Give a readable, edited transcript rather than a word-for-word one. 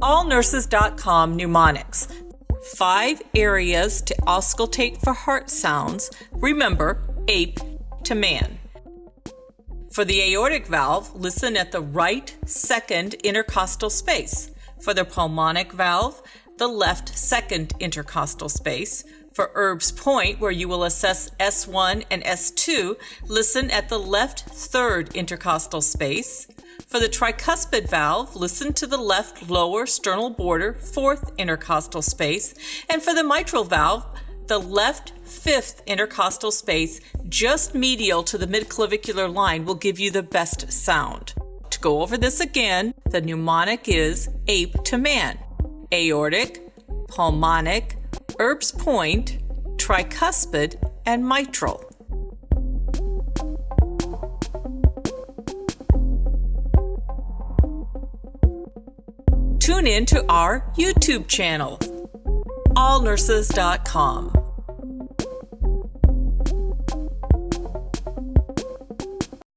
allnurses.com mnemonics. 5 areas to auscultate for heart sounds. Remember, APE to man. For the aortic valve, listen at the right second intercostal space. For the pulmonic valve, the left second intercostal space. For Erb's point, where you will assess S1 and S2, listen at the left third intercostal space. For the tricuspid valve, listen to the left lower sternal border, fourth intercostal space. And for the mitral valve, the left fifth intercostal space, just medial to the midclavicular line, will give you the best sound. To go over this again, the mnemonic is APE to man. Aortic, pulmonic, Erb's point, tricuspid, and mitral. Tune in to our YouTube channel, allnurses.com.